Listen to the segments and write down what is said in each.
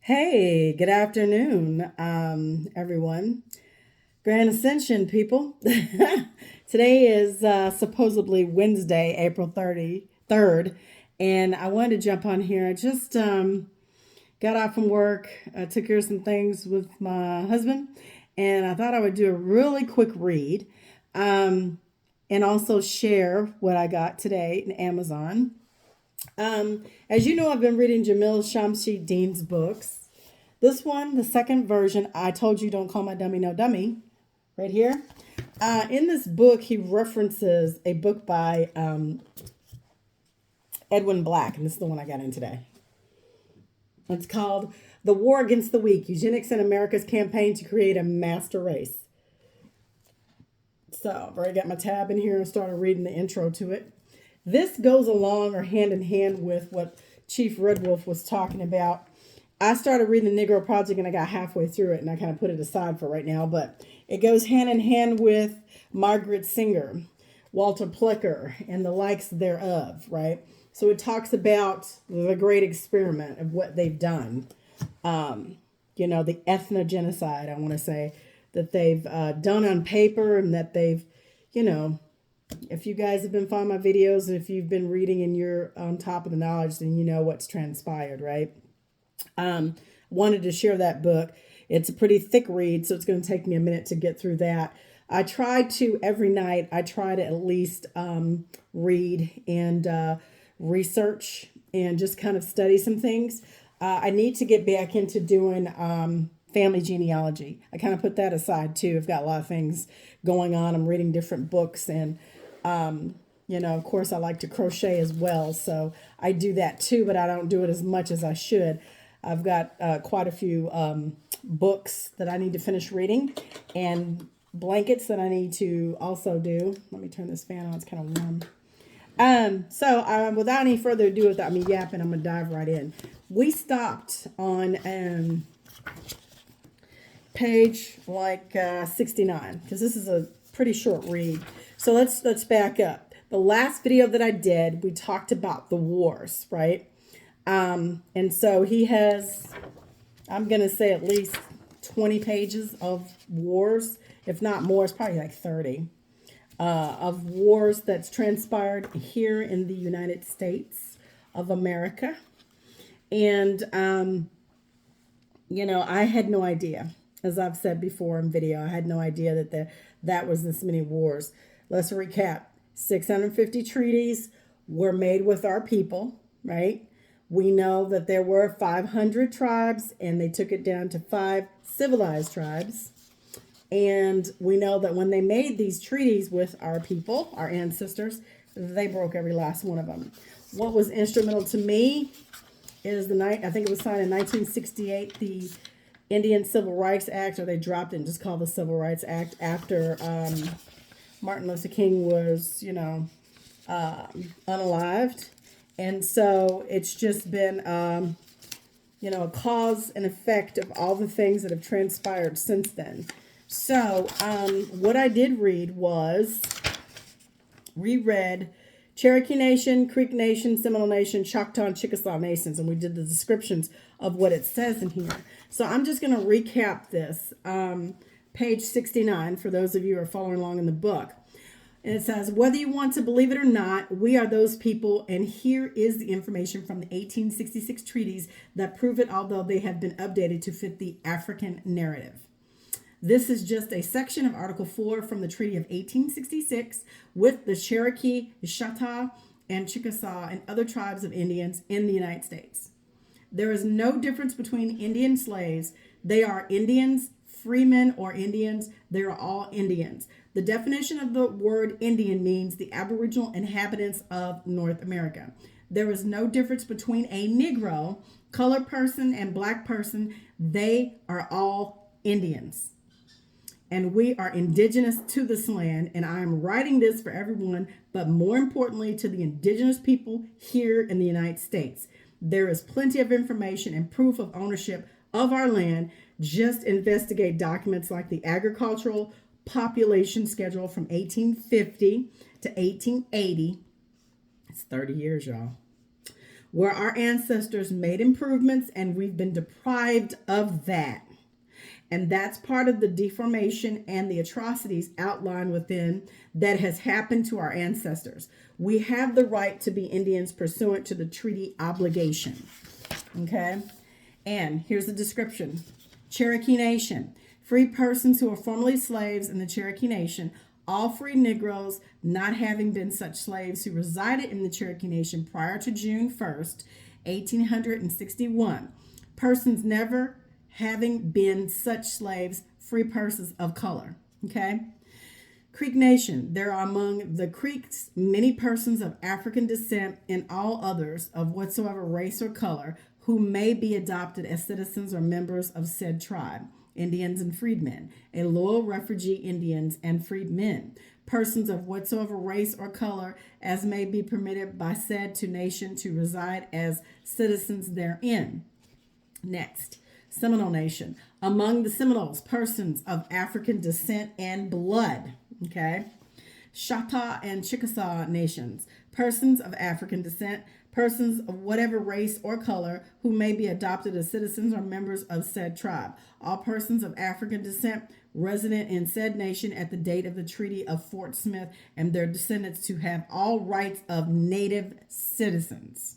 Hey, good afternoon, everyone. Grand Ascension, people. Today is supposedly Wednesday, April 3rd, and I wanted to jump on here. I just got off from work, took care of some things with my husband, and I thought I would do a really quick read um, and also share what I got today in Amazon. As you know, I've been reading Jameel Shamsid Deen's books. This one, the second version, I Told You Don't Call My Dummy No Dummy, right here. In this book, he references a book by Edwin Black, and this is the one I got in today. It's called The War Against the Weak, Eugenics in America's Campaign to Create a Master Race. So I've already got my tab in here and started reading the intro to it. This goes along or hand in hand with what Chief Red Wolf was talking about. I started reading the Negro Project and I got halfway through it and I kind of put it aside for right now, but it goes hand in hand with Margaret Singer, Walter Plecker, and the likes thereof, right? So it talks about the great experiment of what they've done. The ethnogenocide, I want to say, that they've done on paper and that they've, if you guys have been following my videos and if you've been reading and you're on top of the knowledge, then you know what's transpired, right? Wanted to share that book. It's a pretty thick read, so it's going to take me a minute to get through that. I try to every night. I try to at least read and research and just kind of study some things. I need to get back into doing family genealogy. I kind of put that aside too. I've got a lot of things going on. I'm reading different books and of course I like to crochet as well. So I do that too, but I don't do it as much as I should. I've got quite a few books that I need to finish reading and blankets that I need to also do. Let me turn this fan on. It's kind of warm. So without any further ado, without me yapping, I'm going to dive right in. We stopped on page 69 because this is a pretty short read. So let's back up. The last video that I did, we talked about the wars, right? And so he has, I'm going to say at least 20 pages of wars, if not more. It's probably like 30 of wars that's transpired here in the United States of America. And, I had no idea, as I've said before in video, I had no idea that was this many wars. Let's recap. 650 treaties were made with our people, right? We know that there were 500 tribes and they took it down to 5 civilized tribes. And we know that when they made these treaties with our people, our ancestors, they broke every last one of them. What was instrumental to me is I think it was signed in 1968, the Indian Civil Rights Act, or they dropped it and just called the Civil Rights Act after Martin Luther King was, unalived. And so it's just been, a cause and effect of all the things that have transpired since then. So what I did read was reread Cherokee Nation, Creek Nation, Seminole Nation, Choctaw, and Chickasaw Nations, and we did the descriptions of what it says in here. So I'm just going to recap this. Page 69, for those of you who are following along in the book. And it says, whether you want to believe it or not, we are those people, and here is the information from the 1866 treaties that prove it, although they have been updated to fit the African narrative. This is just a section of Article 4 from the Treaty of 1866 with the Cherokee, Choctaw, and Chickasaw and other tribes of Indians in the United States. There is no difference between Indian slaves. They are Indians, freemen, or Indians. They are all Indians. The definition of the word Indian means the Aboriginal inhabitants of North America. There is no difference between a Negro, colored person, and black person. They are all Indians. And we are indigenous to this land, and I am writing this for everyone, but more importantly to the indigenous people here in the United States. There is plenty of information and proof of ownership of our land. Just investigate documents like the Agricultural Population Schedule from 1850 to 1880. It's 30 years, y'all. where our ancestors made improvements and we've been deprived of that. And that's part of the deformation and the atrocities outlined within that has happened to our ancestors. We have the right to be Indians pursuant to the treaty obligation. Okay? And here's the description. Cherokee Nation. Free persons who are formerly slaves in the Cherokee Nation, all free Negroes not having been such slaves who resided in the Cherokee Nation prior to June 1st, 1861. Persons never having been such slaves, free persons of color. Okay? Creek Nation. There are among the Creeks many persons of African descent and all others of whatsoever race or color who may be adopted as citizens or members of said tribe. Indians and freedmen, a loyal refugee Indians and freedmen, persons of whatsoever race or color as may be permitted by said to nation to reside as citizens therein. Next, Seminole Nation. Among the Seminoles, persons of African descent and blood. Okay. Choctaw and Chickasaw nations, persons of African descent, persons of whatever race or color who may be adopted as citizens or members of said tribe. All persons of African descent resident in said nation at the date of the Treaty of Fort Smith and their descendants to have all rights of native citizens.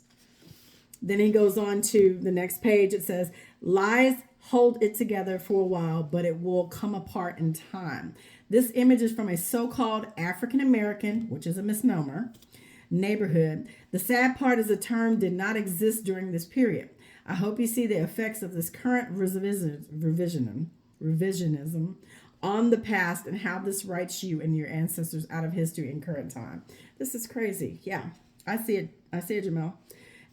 Then he goes on to the next page. It says, lies hold it together for a while, but it will come apart in time. This image is from a so-called African American, which is a misnomer, neighborhood. The sad part is the term did not exist during this period. I hope you see the effects of this current revisionism on the past and how this writes you and your ancestors out of history in current time. This is crazy. Yeah, I see it. I see it, Jameel.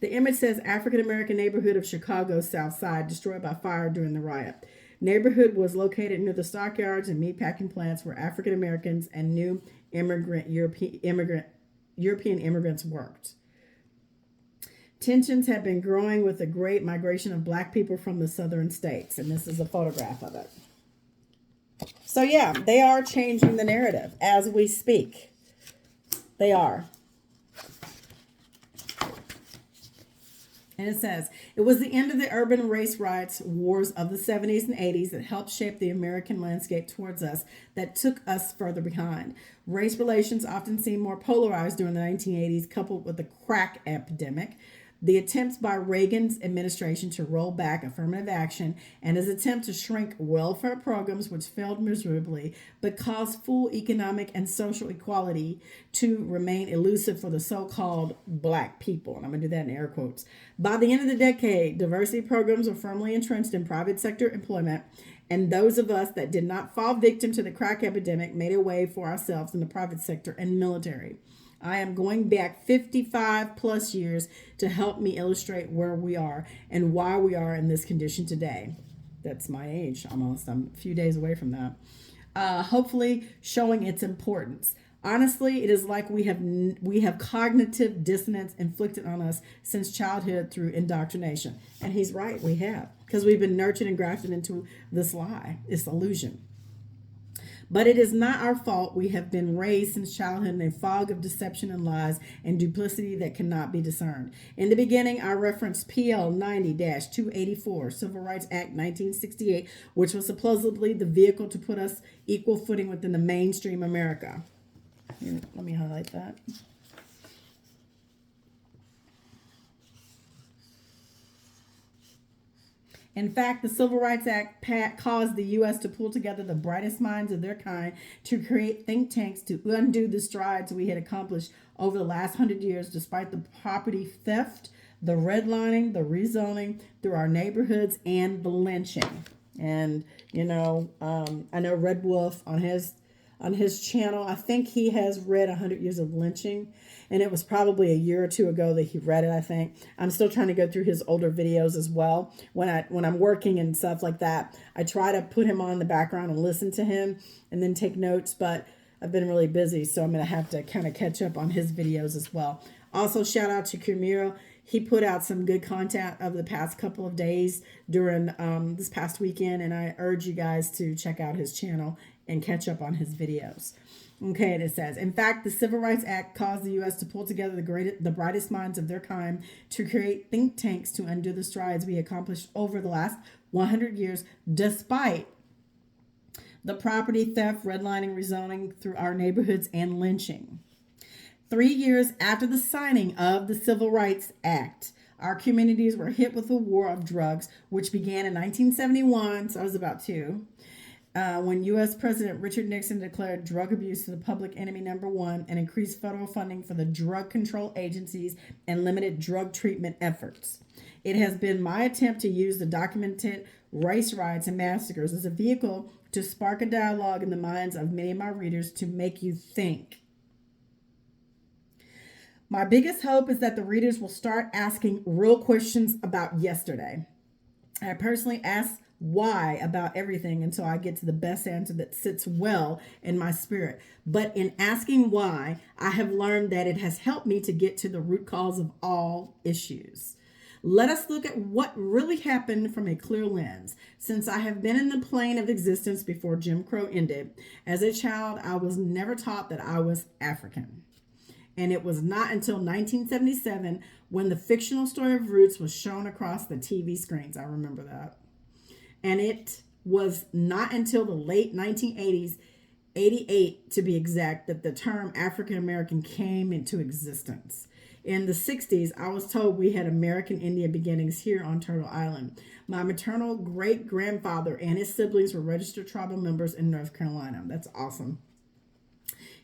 The image says African American neighborhood of Chicago South Side destroyed by fire during the riot. Neighborhood was located near the stockyards and meatpacking plants where African Americans and new European immigrants worked. Tensions have been growing with the great migration of black people from the southern states. And this is a photograph of it. So yeah, they are changing the narrative as we speak. They are. And it says, it was the end of the urban race riots wars of the 70s and 80s that helped shape the American landscape towards us that took us further behind. Race relations often seemed more polarized during the 1980s, coupled with the crack epidemic, the attempts by Reagan's administration to roll back affirmative action, and his attempt to shrink welfare programs, which failed miserably, but caused full economic and social equality to remain elusive for the so-called black people. And I'm going to do that in air quotes. By the end of the decade, diversity programs were firmly entrenched in private sector employment, and those of us that did not fall victim to the crack epidemic made a way for ourselves in the private sector and military. I am going back 55 plus years to help me illustrate where we are and why we are in this condition today. That's my age almost. I'm a few days away from that. Hopefully showing its importance. Honestly, it is like we have cognitive dissonance inflicted on us since childhood through indoctrination. And he's right, we have. Because we've been nurtured and grafted into this lie, this illusion. But it is not our fault. We have been raised since childhood in a fog of deception and lies and duplicity that cannot be discerned. In the beginning, I referenced PL 90-284, Civil Rights Act 1968, which was supposedly the vehicle to put us equal footing within the mainstream America. Here, let me highlight that. In fact, the Civil Rights Act caused the U.S. to pull together the brightest minds of their kind to create think tanks to undo the strides we had accomplished over the last 100 years, despite the property theft, the redlining, the rezoning through our neighborhoods, and the lynching. And, I know Red Wolf on his channel, I think he has read 100 Years of Lynching, and it was probably a year or two ago that he read it, I think. I'm still trying to go through his older videos as well. When I'm working and stuff like that, I try to put him on in the background and listen to him and then take notes, but I've been really busy, so I'm going to have to kind of catch up on his videos as well. Also, shout out to Jameel. He put out some good content over the past couple of days during this past weekend, and I urge you guys to check out his channel and catch up on his videos. Okay, and it says, in fact, the Civil Rights Act caused the U.S. to pull together the brightest minds of their kind to create think tanks to undo the strides we accomplished over the last 100 years, despite the property theft, redlining, rezoning through our neighborhoods, and lynching. 3 years after the signing of the Civil Rights Act, our communities were hit with a war of drugs, which began in 1971, so I was about two, when U.S. President Richard Nixon declared drug abuse to the public enemy number one and increased federal funding for the drug control agencies and limited drug treatment efforts. It has been my attempt to use the documented race riots and massacres as a vehicle to spark a dialogue in the minds of many of my readers to make you think. My biggest hope is that the readers will start asking real questions about yesterday. I personally ask why about everything until I get to the best answer that sits well in my spirit. But in asking why, I have learned that it has helped me to get to the root cause of all issues. Let us look at what really happened from a clear lens. Since I have been in the plane of existence before Jim Crow ended, as a child, I was never taught that I was African. And it was not until 1977 when the fictional story of Roots was shown across the TV screens. I remember that. And it was not until the late 1980s, 88 to be exact, that the term African American came into existence. In the 60s, I was told we had American Indian beginnings here on Turtle Island. My maternal great-grandfather and his siblings were registered tribal members in North Carolina. That's awesome.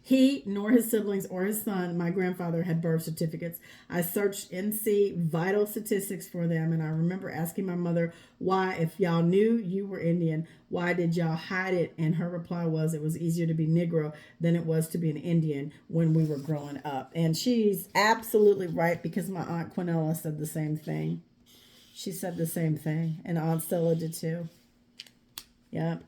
He, nor his siblings or his son, my grandfather, had birth certificates. I searched NC vital statistics for them, and I remember asking my mother why, if y'all knew you were Indian, why did y'all hide it? And her reply was, it was easier to be Negro than it was to be an Indian when we were growing up. And she's absolutely right, because my Aunt Quinella said the same thing. She said the same thing, and Aunt Stella did too. Yep.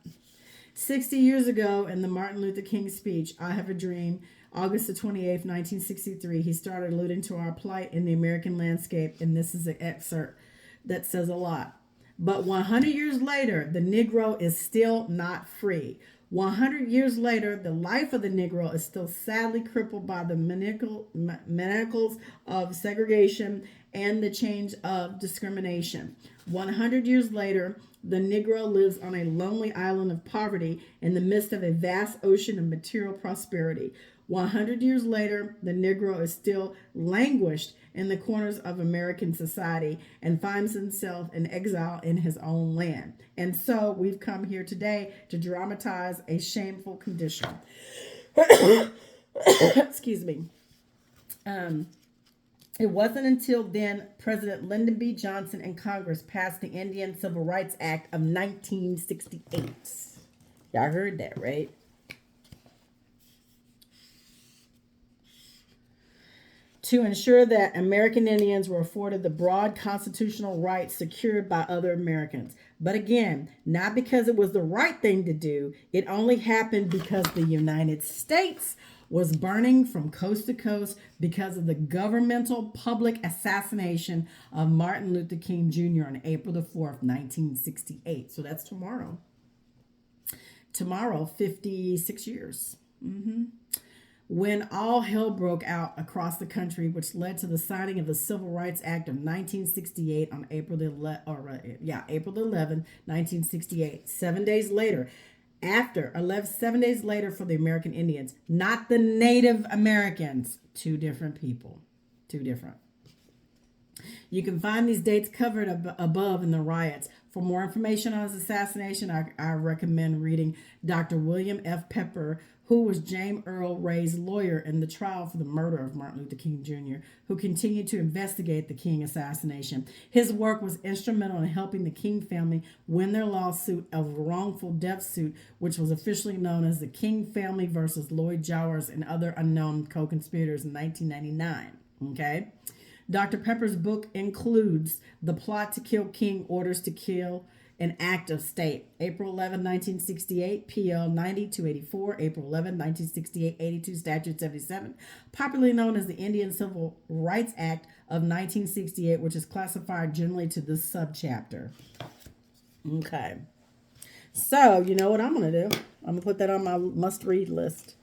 60 years ago, in the Martin Luther King speech, I Have a Dream, August the 28th, 1963, he started alluding to our plight in the American landscape, and this is an excerpt that says a lot. But 100 years later, the Negro is still not free. 100 years later, the life of the Negro is still sadly crippled by the manacles of segregation and the chains of discrimination. 100 years later, the Negro lives on a lonely island of poverty in the midst of a vast ocean of material prosperity. 100 years later, the Negro is still languished in the corners of American society and finds himself in exile in his own land. And so we've come here today to dramatize a shameful condition. Excuse me. It wasn't until then President Lyndon B. Johnson and Congress passed the Indian Civil Rights Act of 1968. Y'all heard that, right? To ensure that American Indians were afforded the broad constitutional rights secured by other Americans. But again, not because it was the right thing to do. It only happened because the United States was burning from coast to coast because of the governmental public assassination of Martin Luther King Jr. on April the 4th, 1968. So that's tomorrow. Tomorrow, 56 years. When all hell broke out across the country, which led to the signing of the Civil Rights Act of 1968 on April the 11th, 1968. 7 days later, 7 days later for the American Indians, not the Native Americans, two different people, two different. You can find these dates covered above in the riots. For more information on his assassination, I recommend reading Dr. William F. Pepper, who was James Earl Ray's lawyer in the trial for the murder of Martin Luther King Jr., who continued to investigate the King assassination. His work was instrumental in helping the King family win their lawsuit of wrongful death suit, which was officially known as the King family versus Lloyd Jowers and other unknown co-conspirators in 1999. Okay? Dr. Pepper's book includes The Plot to Kill King, Orders to Kill, an Act of State, April 11, 1968, PL 90-284, April 11, 1968, 82, Statute 77, popularly known as the Indian Civil Rights Act of 1968, which is classified generally to this subchapter. Okay. So, you know what I'm going to do? I'm going to put that on my must-read list.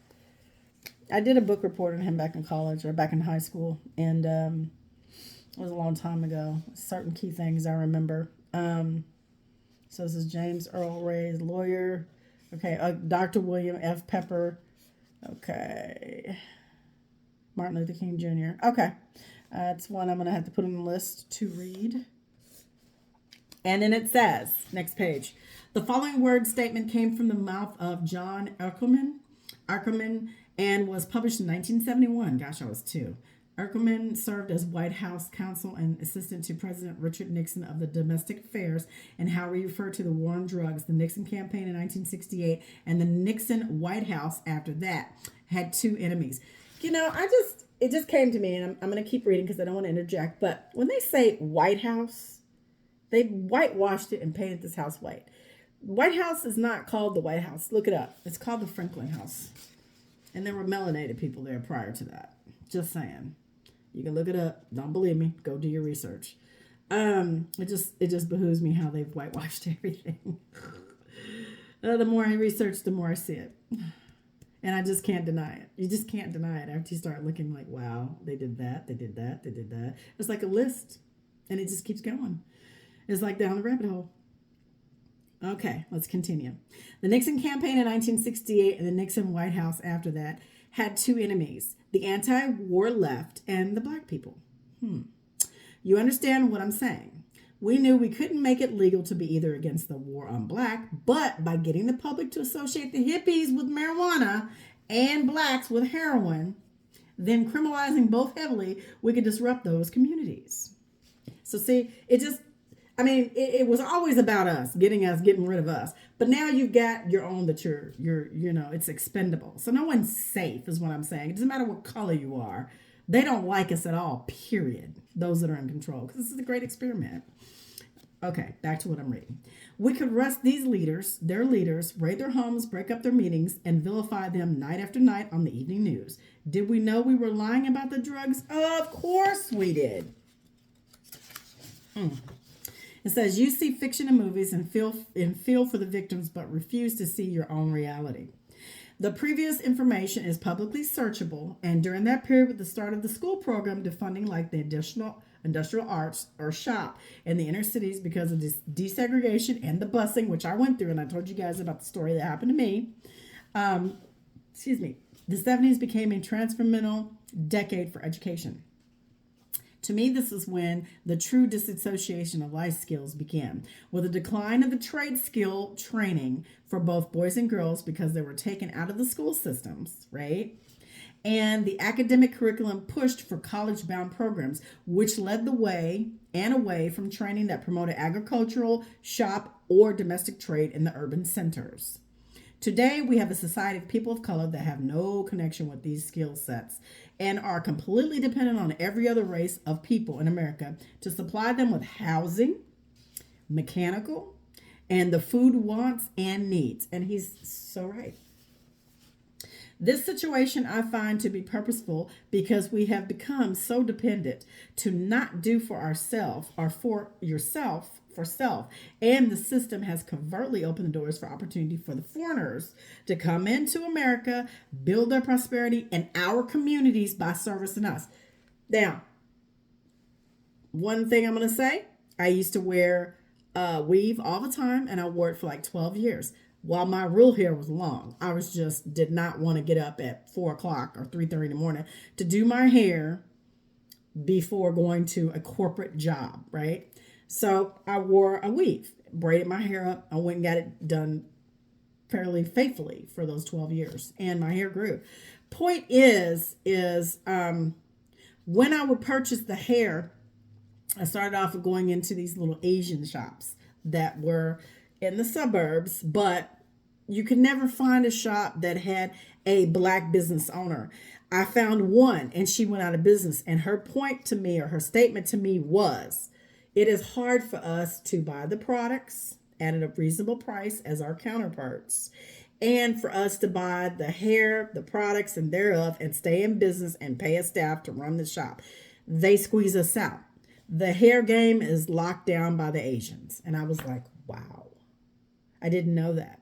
I did a book report on him back in college or back in high school, and it was a long time ago. Certain key things I remember. So this is James Earl Ray's lawyer. Okay, Dr. William F. Pepper. Okay. Martin Luther King Jr. Okay. That's one I'm going to have to put on the list to read. And then it says, next page, the following word statement came from the mouth of John Ackerman, and was published in 1971. Gosh, I was 2. Ackerman served as White House counsel and assistant to President Richard Nixon of the Domestic Affairs, and how we refer to the war on drugs. The Nixon campaign in 1968 and the Nixon White House after that had 2 enemies. You know, it just came to me, and I'm going to keep reading because I don't want to interject, but when they say White House, they whitewashed it and painted this house white. White House is not called the White House. Look it up. It's called the Franklin House. And there were melanated people there prior to that. Just saying. You can look it up. Don't believe me. Go do your research. It just behooves me how they've whitewashed everything. The more I research, the more I see it. And I just can't deny it. You just can't deny it after you start looking like, wow, they did that, they did that, they did that. It's like a list. And it just keeps going. It's like down the rabbit hole. Okay, let's continue. The Nixon campaign in 1968 and the Nixon White House after that had 2 enemies, the anti-war left and the black people. You understand what I'm saying? We knew we couldn't make it legal to be either against the war on black, but by getting the public to associate the hippies with marijuana and blacks with heroin, then criminalizing both heavily, we could disrupt those communities. So see, it was always about us, getting rid of us. But now you've got your own that you're it's expendable. So no one's safe is what I'm saying. It doesn't matter what color you are. They don't like us at all, period. Those that are in control. Because this is a great experiment. Okay, back to what I'm reading. We could arrest these leaders, their leaders, raid their homes, break up their meetings, and vilify them night after night on the evening news. Did we know we were lying about the drugs? Of course we did. It says, you see fiction in movies and feel for the victims, but refuse to see your own reality. The previous information is publicly searchable, and during that period with the start of the school program defunding like the industrial arts or shop in the inner cities because of this desegregation and the busing, which I went through, and I told you guys about the story that happened to me. The 70s became a transformational decade for education. To me, this is when the true disassociation of life skills began, with a decline of the trade skill training for both boys and girls because they were taken out of the school systems, right? And the academic curriculum pushed for college-bound programs, which led the way and away from training that promoted agricultural, shop, or domestic trade in the urban centers. Today, we have a society of people of color that have no connection with these skill sets and are completely dependent on every other race of people in America to supply them with housing, mechanical, and the food wants and needs. And he's so right. This situation I find to be purposeful because we have become so dependent to not do for ourselves or for yourself for self, and the system has covertly opened the doors for opportunity for the foreigners to come into America, build their prosperity in our communities by servicing us. Now, one thing I'm going to say, I used to wear weave all the time, and I wore it for like 12 years. While my real hair was long, I did not want to get up at 4 o'clock or 3:30 in the morning to do my hair before going to a corporate job, right? So I wore a weave, braided my hair up. I went and got it done fairly faithfully for those 12 years, and my hair grew. Point is when I would purchase the hair, I started off with going into these little Asian shops that were in the suburbs, but you could never find a shop that had a black business owner. I found one, and she went out of business, and her point to me, or her statement to me, was, it is hard for us to buy the products at a reasonable price as our counterparts, and for us to buy the hair, the products, and thereof, and stay in business and pay a staff to run the shop. They squeeze us out. The hair game is locked down by the Asians. And I was like, wow, I didn't know that.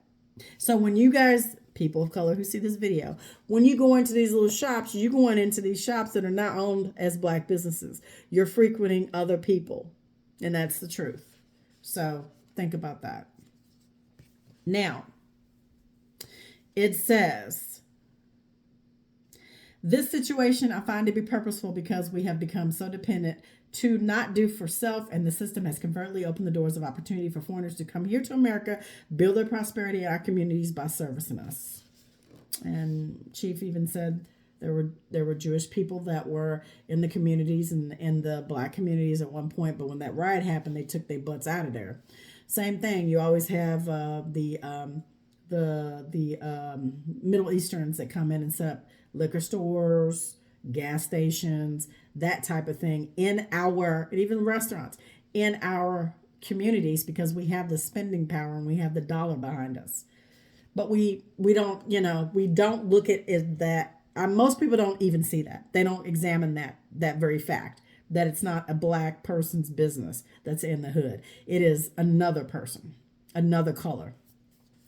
So when you guys people of color who see this video, when you go into these little shops, you're going into these shops that are not owned as Black businesses. You're frequenting other people, and that's the truth. So think about that. Now, it says, this situation I find to be purposeful because we have become so dependent to not do for self, and the system has covertly opened the doors of opportunity for foreigners to come here to America, build their prosperity in our communities by servicing us. And Chief even said there were Jewish people that were in the communities and in the Black communities at one point, but when that riot happened, they took their butts out of there. Same thing. You always have the Middle Easterns that come in and set up liquor stores, gas stations, that type of thing in our, and even restaurants, in our communities, because we have the spending power and we have the dollar behind us. But we don't, we don't look at it that, most people don't even see that. They don't examine that very fact, that it's not a Black person's business that's in the hood. It is another person, another color.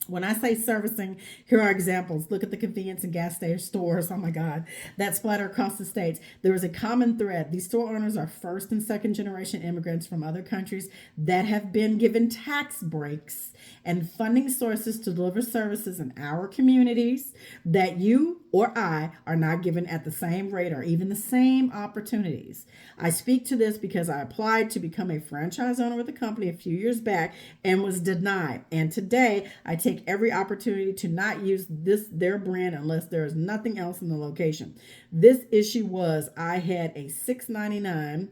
When I say servicing, here are examples. Look at the convenience and gas station stores. Oh my God, that splatter across the states. There is a common thread. These store owners are first and second generation immigrants from other countries that have been given tax breaks and funding sources to deliver services in our communities that you or I are not given at the same rate or even the same opportunities. I speak to this because I applied to become a franchise owner with the company a few years back and was denied. And today I take every opportunity to not use their brand unless there is nothing else in the location. This issue was I had a 699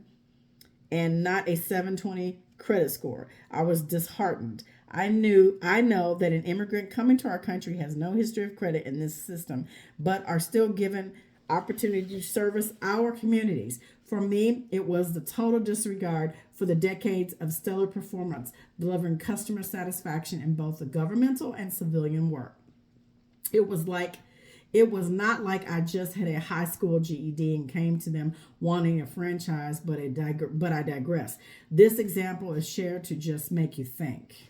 and not a 720 credit score. I was disheartened. I know that an immigrant coming to our country has no history of credit in this system, but are still given opportunity to service our communities. For me, it was the total disregard for the decades of stellar performance, delivering customer satisfaction in both the governmental and civilian work. It was not like I just had a high school GED and came to them wanting a franchise, but I digress. This example is shared to just make you think.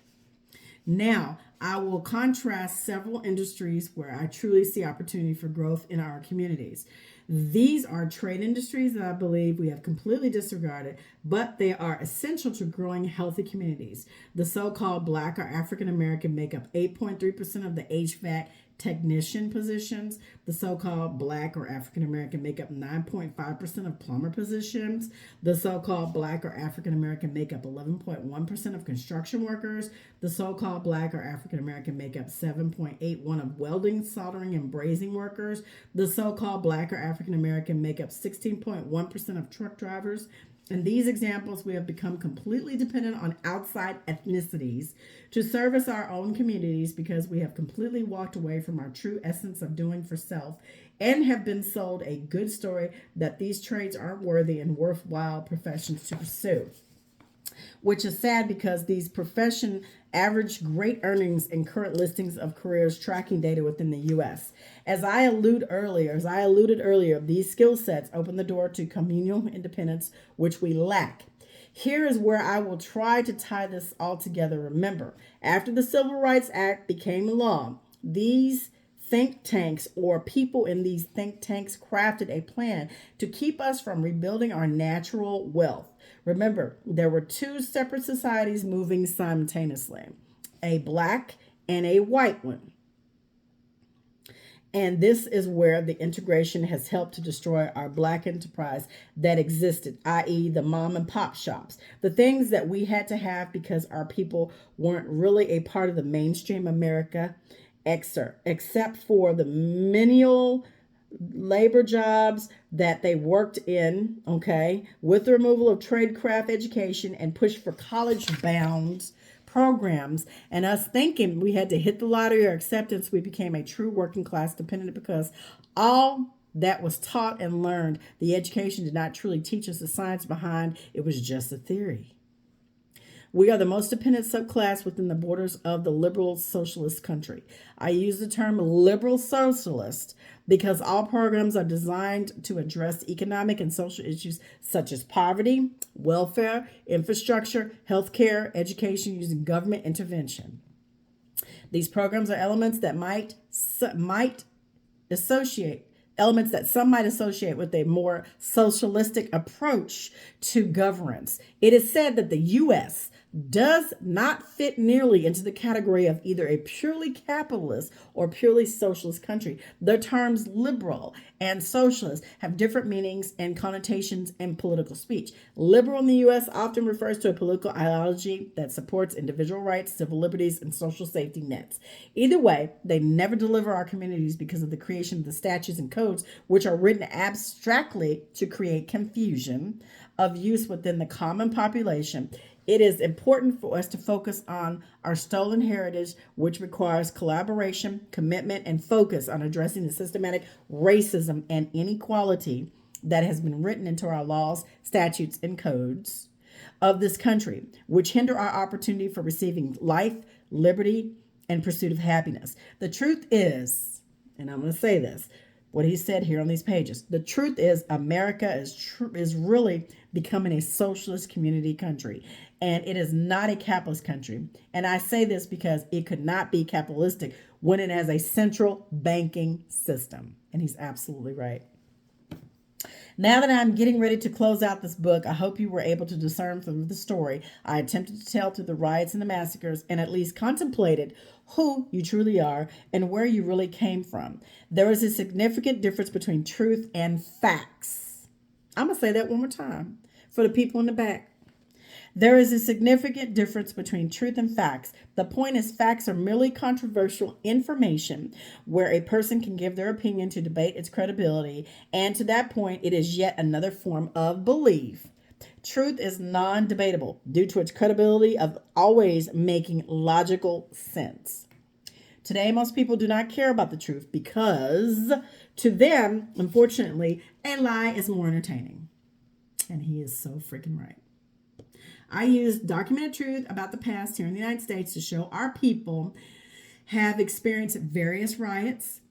Now, I will contrast several industries where I truly see opportunity for growth in our communities. These are trade industries that I believe we have completely disregarded, but they are essential to growing healthy communities. The so-called Black or African American make up 8.3% of the HVAC technician positions. The so-called Black or African American make up 9.5% of plumber positions. The so-called Black or African American make up 11.1% of construction workers. The so-called Black or African American make up 7.81% of welding, soldering, and brazing workers. The so-called Black or African American make up 16.1% of truck drivers. In these examples, we have become completely dependent on outside ethnicities to service our own communities because we have completely walked away from our true essence of doing for self and have been sold a good story that these trades aren't worthy and worthwhile professions to pursue. Which is sad because these professions average great earnings in current listings of careers tracking data within the U.S. As I alluded earlier, these skill sets open the door to communal independence, which we lack. Here is where I will try to tie this all together. Remember, after the Civil Rights Act became law, these think tanks or people in these think tanks crafted a plan to keep us from rebuilding our natural wealth. Remember, there were two separate societies moving simultaneously, a Black and a white one. And this is where the integration has helped to destroy our Black enterprise that existed, i.e. the mom and pop shops, the things that we had to have because our people weren't really a part of the mainstream America, except for the menial labor jobs that they worked in, okay, with the removal of tradecraft education and push for college-bound programs, and us thinking we had to hit the lottery or acceptance, we became a true working class dependent because all that was taught and learned, the education did not truly teach us the science behind it, was just a theory. We are the most dependent subclass within the borders of the liberal socialist country. I use the term liberal socialist because all programs are designed to address economic and social issues such as poverty, welfare, infrastructure, healthcare, education using government intervention. These programs are elements that associate elements that some might associate with a more socialistic approach to governance. It is said that the U.S. does not fit nearly into the category of either a purely capitalist or purely socialist country. The terms liberal and socialist have different meanings and connotations in political speech. Liberal in the U.S. often refers to a political ideology that supports individual rights, civil liberties, and social safety nets. Either way, they never deliver our communities because of the creation of the statutes and codes, which are written abstractly to create confusion of use within the common population. It is important for us to focus on our stolen heritage, which requires collaboration, commitment, and focus on addressing the systematic racism and inequality that has been written into our laws, statutes, and codes of this country, which hinder our opportunity for receiving life, liberty, and pursuit of happiness. The truth is, and I'm going to say this, what he said here on these pages. The truth is America is really becoming a socialist community country, and it is not a capitalist country. And I say this because it could not be capitalistic when it has a central banking system. And he's absolutely right. Now that I'm getting ready to close out this book, I hope you were able to discern from the story I attempted to tell through the riots and the massacres, and at least contemplated who you truly are and where you really came from. There is a significant difference between truth and facts. I'm going to say that one more time for the people in the back. There is a significant difference between truth and facts. The point is, facts are merely controversial information where a person can give their opinion to debate its credibility, and to that point, it is yet another form of belief. Truth is non-debatable due to its credibility of always making logical sense. Today, most people do not care about the truth because to them, unfortunately, a lie is more entertaining. And he is so freaking right. I use documented truth about the past here in the United States to show our people have experienced various riots,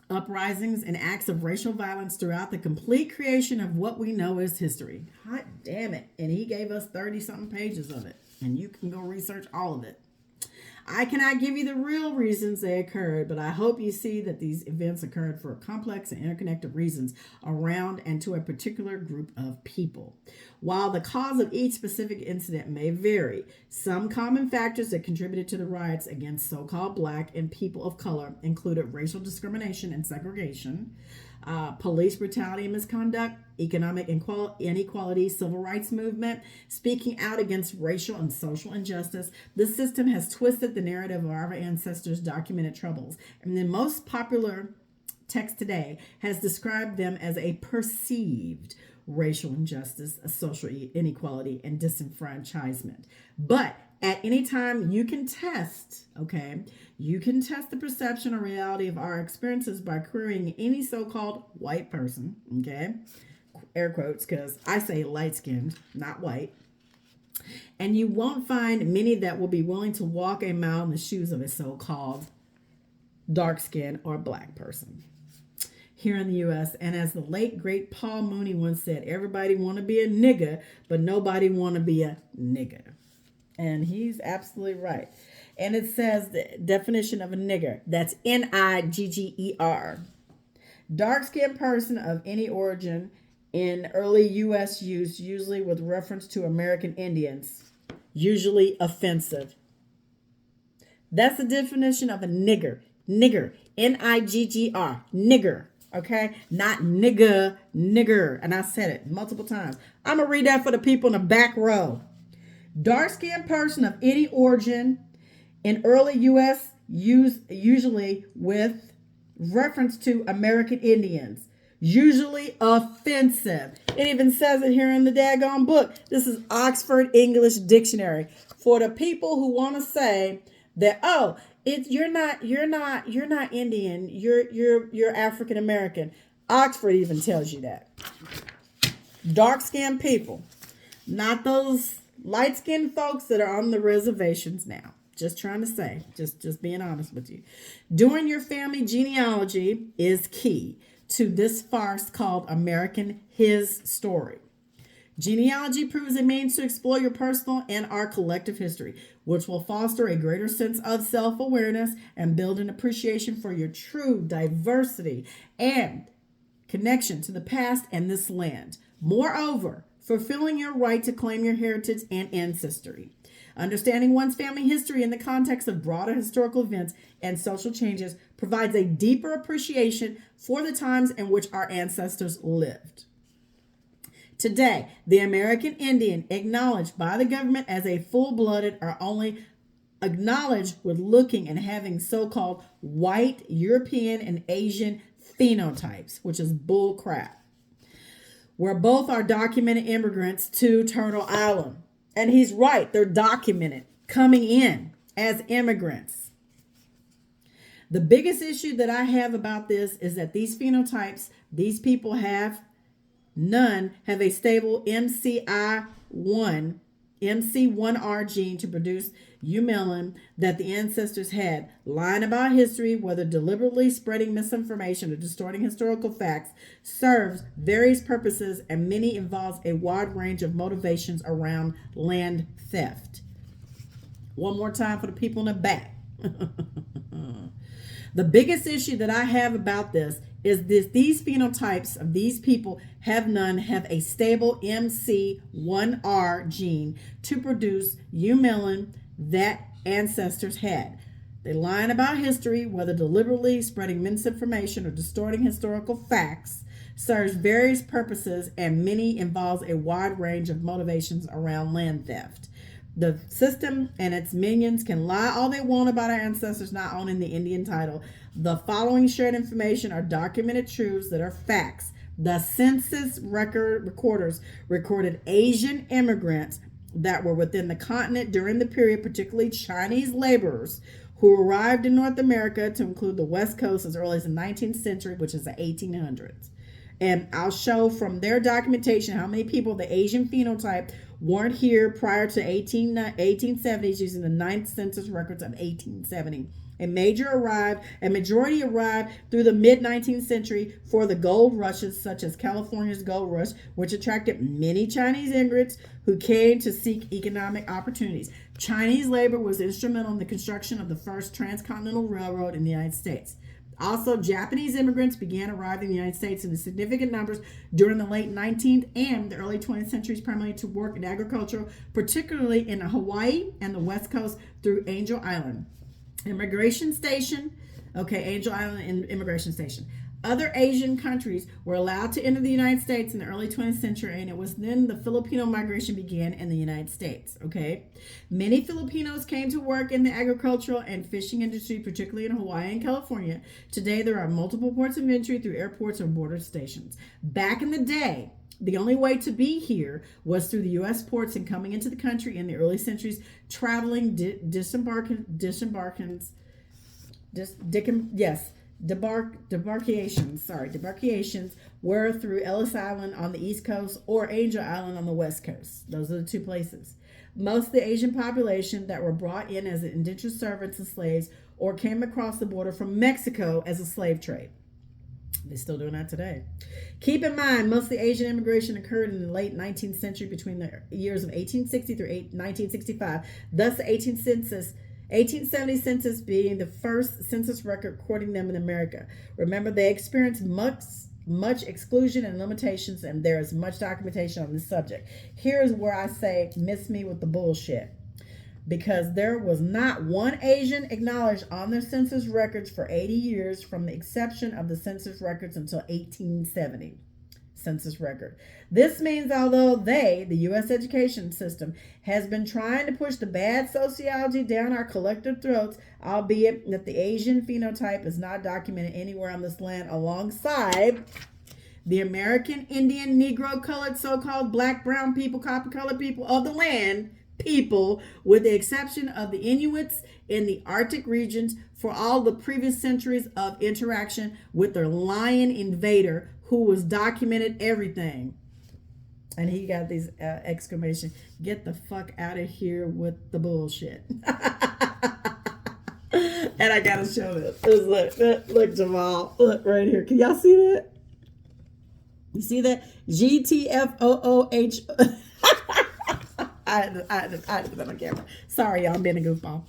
uprisings, and acts of racial violence throughout the complete creation of what we know as history. Hot damn it. And he gave us 30-something pages of it. And you can go research all of it. I cannot give you the real reasons they occurred, but I hope you see that these events occurred for complex and interconnected reasons around and to a particular group of people. While the cause of each specific incident may vary, some common factors that contributed to the riots against so-called Black and people of color included racial discrimination and segregation, police brutality and misconduct, economic inequality, civil rights movement, speaking out against racial and social injustice. This system has twisted the narrative of our ancestors' documented troubles, and the most popular text today has described them as a perceived racial injustice, a social inequality, and disenfranchisement. But at any time, you can test the perception or reality of our experiences by querying any so-called white person, air quotes, because I say light-skinned, not white. And you won't find many that will be willing to walk a mile in the shoes of a so-called dark-skinned or Black person here in the U.S. And as the late, great Paul Mooney once said, everybody want to be a nigger, but nobody want to be a nigger. And he's absolutely right. And it says the definition of a nigger. That's Nigger. Dark-skinned person of any origin in early U.S. use, usually with reference to American Indians. Usually offensive. That's the definition of a nigger. Nigger. Nigger. Nigger. Okay? Not nigger. Nigger. And I said it multiple times. I'm going to read that for the people in the back row. Dark-skinned person of any origin in early U.S. use, usually with reference to American Indians. Usually offensive. It even says it here in the daggone book. This is Oxford English Dictionary. For the people who want to say that, you're not Indian, you're African American. Oxford even tells you that. Dark-skinned people, not those light-skinned folks that are on the reservations now. Just trying to say, just being honest with you. Doing your family genealogy is key to this farce called American His Story. Genealogy proves a means to explore your personal and our collective history, which will foster a greater sense of self awareness and build an appreciation for your true diversity and connection to the past and this land. Moreover, fulfilling your right to claim your heritage and ancestry. Understanding one's family history in the context of broader historical events and social changes provides a deeper appreciation for the times in which our ancestors lived. Today, the American Indian, acknowledged by the government as a full-blooded, are only acknowledged with looking and having so-called white, European, and Asian phenotypes, which is bull crap, where both are documented immigrants to Turtle Island. And he's right, they're documented coming in as immigrants. The biggest issue that I have about this is that these phenotypes, these people have none have a stable MC1R gene to produce eumelin that the ancestors had. Lying about history, whether deliberately spreading misinformation or distorting historical facts, serves various purposes and many involves a wide range of motivations around land theft. One more time for the people in the back. The biggest issue that I have about this is these phenotypes of these people have a stable MC1R gene to produce eumelin that ancestors had. They lying about history, whether deliberately spreading misinformation or distorting historical facts, serves various purposes and many involves a wide range of motivations around land theft. The system and its minions can lie all they want about our ancestors not owning the Indian title. The following shared information are documented truths that are facts. The census recorders recorded Asian immigrants that were within the continent during the period, particularly Chinese laborers who arrived in North America to include the West Coast as early as the 19th century, which is the 1800s. And I'll show from their documentation how many people the Asian phenotype weren't here prior to 1870s using the 9th census records of 1870. A majority arrived through the mid-19th century for the gold rushes, such as California's gold rush, which attracted many Chinese immigrants who came to seek economic opportunities. Chinese labor was instrumental in the construction of the first transcontinental railroad in the United States. Also, Japanese immigrants began arriving in the United States in significant numbers during the late 19th and the early 20th centuries, primarily to work in agriculture, particularly in Hawaii and the West Coast through Angel Island. Immigration station. Okay, Angel Island Immigration Station. Other Asian countries were allowed to enter the United States in the early 20th century, and it was then the Filipino migration began in the United States. Okay, many Filipinos came to work in the agricultural and fishing industry, particularly in Hawaii and California. Today, there are multiple ports of entry through airports or border stations. Back in the day, the only way to be here was through the U.S. ports and coming into the country in the early centuries, traveling debarkations were through Ellis Island on the East Coast or Angel Island on the West Coast. Those are the two places. Most of the Asian population that were brought in as indentured servants and slaves or came across the border from Mexico as a slave trade. They're still doing that today. Keep in mind, most of the Asian immigration occurred in the late 19th century between the years of 1860 through 1965. Thus, the 1870 census being the first census record recording them in America. Remember, they experienced much exclusion and limitations, and there is much documentation on this subject. Here is where I say, miss me with the bullshit. Because there was not one Asian acknowledged on their census records for 80 years from the exception of the census records until 1870 census record. This means although the U.S. education system, has been trying to push the bad sociology down our collective throats, albeit that the Asian phenotype is not documented anywhere on this land alongside the American Indian, Negro, colored, so-called black, brown people, copper-colored people of the land, people, with the exception of the Inuits in the Arctic regions, for all the previous centuries of interaction with their lion invader who was documented everything. And he got these exclamation, get the fuck out of here with the bullshit. And I gotta show this. Look, Jamal, look right here. Can y'all see that? You see that? GTFOOH. I had to put that on camera. Sorry, y'all, I'm being a goofball.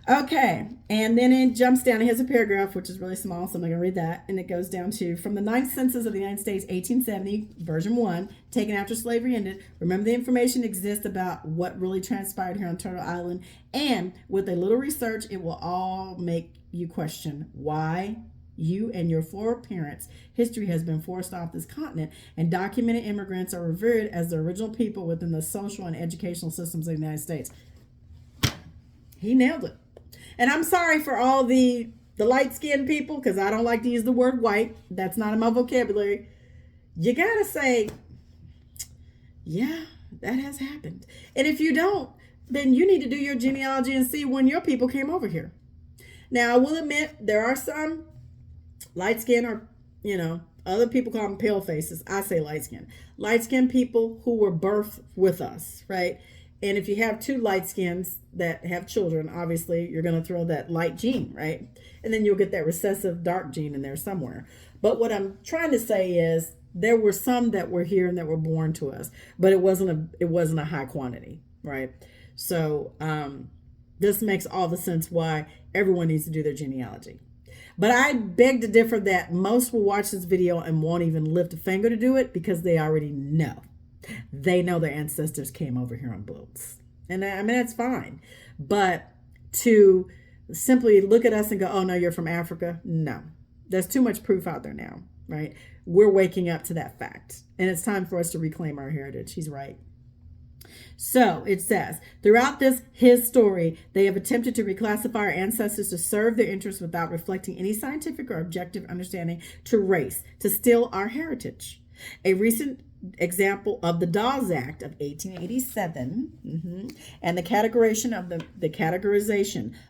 Okay, and then it jumps down. Here's a paragraph, which is really small, so I'm not going to read that. And it goes down to, from the ninth census of the United States, 1870, version 1, taken after slavery ended. Remember, the information exists about what really transpired here on Turtle Island. And with a little research, it will all make you question why you and your foreparents' history has been forced off this continent, and documented immigrants are revered as the original people within the social and educational systems of the United States. He nailed it. And I'm sorry for all the light-skinned people, because I don't like to use the word white. That's not in my vocabulary. You got to say, yeah, that has happened. And if you don't, then you need to do your genealogy and see when your people came over here. Now, I will admit, there are some light-skinned, or, other people call them pale faces. I say light-skinned. Light-skinned people who were birthed with us, right? And if you have two light skins that have children, obviously you're going to throw that light gene, right? And then you'll get that recessive dark gene in there somewhere. But what I'm trying to say is there were some that were here and that were born to us, but it wasn't a high quantity, right? So this makes all the sense why everyone needs to do their genealogy. But I beg to differ that most will watch this video and won't even lift a finger to do it because they already know. They know their ancestors came over here on boats. And I mean, that's fine. But to simply look at us and go, oh, no, you're from Africa. No, there's too much proof out there now, right? We're waking up to that fact. And it's time for us to reclaim our heritage. He's right. So it says, throughout his story, they have attempted to reclassify our ancestors to serve their interests without reflecting any scientific or objective understanding to race, to steal our heritage. A recent example of the Dawes Act of 1887 and the categorization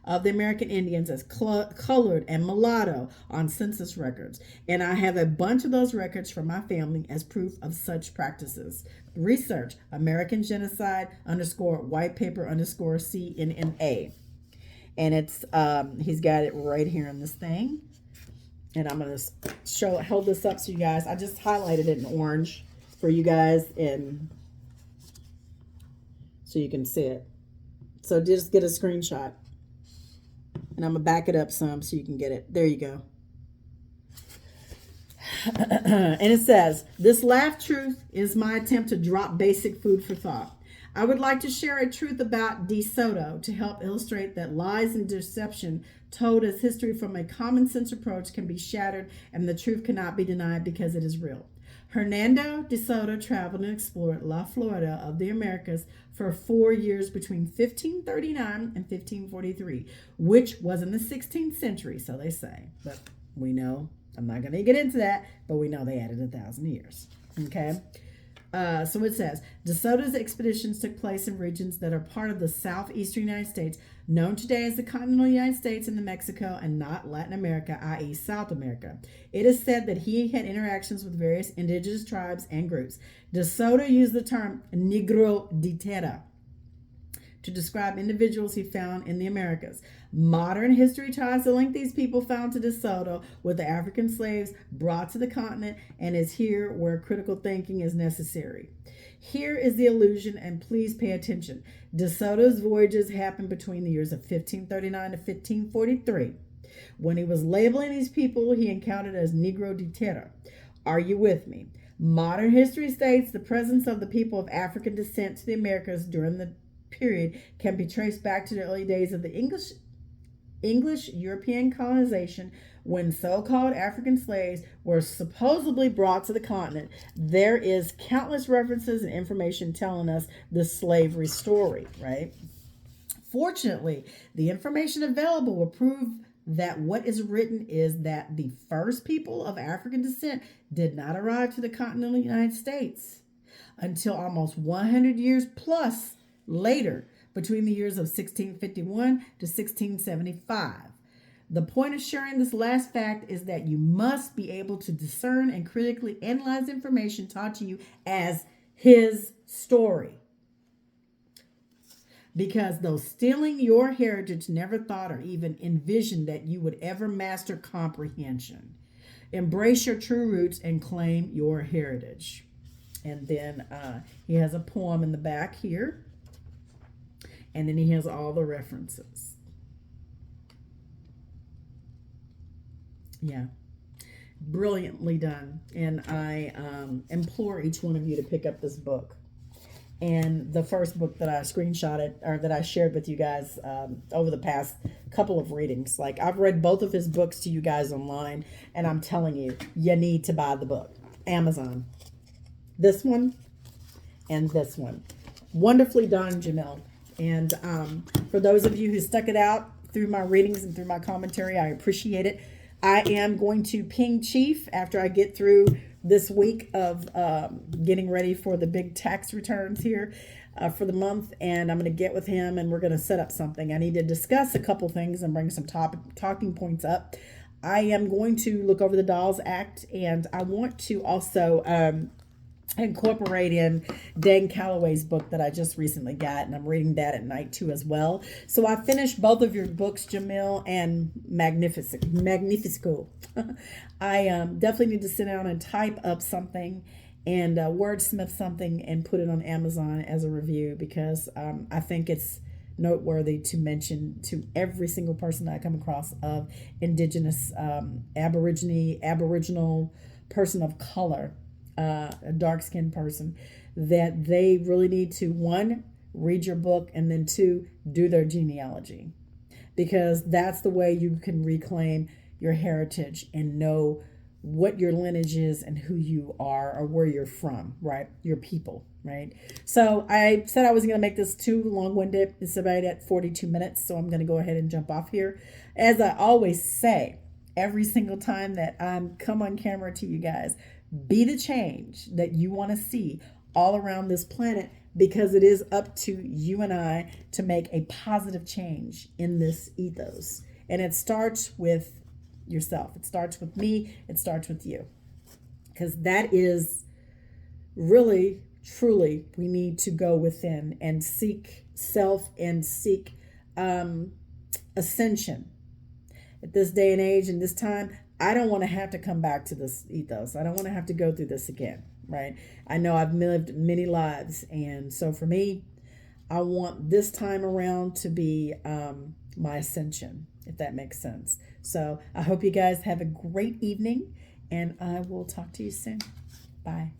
of the American Indians as colored and mulatto on census records. And I have a bunch of those records from my family as proof of such practices. Research, American Genocide _white paper _CNNA. And it's he's got it right here in this thing. And I'm going to hold this up so you guys, I just highlighted it in orange for you guys, and so you can see it. So just get a screenshot, and I'm gonna back it up some so you can get it. There you go. And it says, this laugh truth is my attempt to drop basic food for thought. I would like to share a truth about DeSoto to help illustrate that lies and deception told as history from a common sense approach can be shattered, and the truth cannot be denied because it is real. Hernando de Soto traveled and explored La Florida of the Americas for 4 years between 1539 and 1543, which was in the 16th century, so they say. But we know, I'm not going to get into that, but we know they added 1,000 years. Okay? So it says, De Soto's expeditions took place in regions that are part of the southeastern United States, known today as the continental United States and the Mexico, and not Latin America, i.e. South America. It is said that he had interactions with various indigenous tribes and groups. De Soto used the term Negro de Terra to describe individuals he found in the Americas. Modern history tries to link these people found to De Soto with the African slaves brought to the continent, and is here where critical thinking is necessary. Here is the illusion, and please pay attention. De Soto's voyages happened between the years of 1539 to 1543. When he was labeling these people, he encountered as Negro de Terra. Are you with me? Modern history states the presence of the people of African descent to the Americas during the period can be traced back to the early days of the English European colonization, when so-called African slaves were supposedly brought to the continent. There is countless references and information telling us the slavery story, right? Fortunately, the information available will prove that what is written is that the first people of African descent did not arrive to the continental United States until almost 100 years plus later, between the years of 1651 to 1675. The point of sharing this last fact is that you must be able to discern and critically analyze information taught to you as his story. Because though stealing your heritage, never thought or even envisioned that you would ever master comprehension. Embrace your true roots and claim your heritage. And then he has a poem in the back here. And then he has all the references. Yeah. Brilliantly done. And I implore each one of you to pick up this book. And the first book that I screenshotted or that I shared with you guys over the past couple of readings. Like, I've read both of his books to you guys online, and I'm telling you, you need to buy the book. Amazon. This one and this one. Wonderfully done, Jameel. And for those of you who stuck it out through my readings and through my commentary, I appreciate it. I am going to ping Chief after I get through this week of getting ready for the big tax returns here for the month. And I'm going to get with him and we're going to set up something. I need to discuss a couple things and bring some talking points up. I am going to look over the Dolls Act, and I want to also incorporate in Dan Calloway's book that I just recently got, and I'm reading that at night too as well. So I finished both of your books, Jameel and Magnifico. I definitely need to sit down and type up something and wordsmith something and put it on Amazon as a review, because I think it's noteworthy to mention to every single person that I come across of Indigenous, Aboriginal person of color, a dark-skinned person, that they really need to, one, read your book, and then two, do their genealogy, because that's the way you can reclaim your heritage and know what your lineage is and who you are or where you're from, right? Your people, right? So I said I wasn't going to make this too long-winded. It's about at 42 minutes, so I'm going to go ahead and jump off here. As I always say, every single time that I come on camera to you guys, be the change that you want to see all around this planet, because it is up to you and I to make a positive change in this ethos. And it starts with yourself. It starts with me. It starts with you. Because that is really, truly, we need to go within and seek self and seek ascension. At this day and age and this time, I don't want to have to come back to this ethos. I don't want to have to go through this again, right? I know I've lived many lives. And so for me, I want this time around to be my ascension, if that makes sense. So I hope you guys have a great evening, and I will talk to you soon. Bye.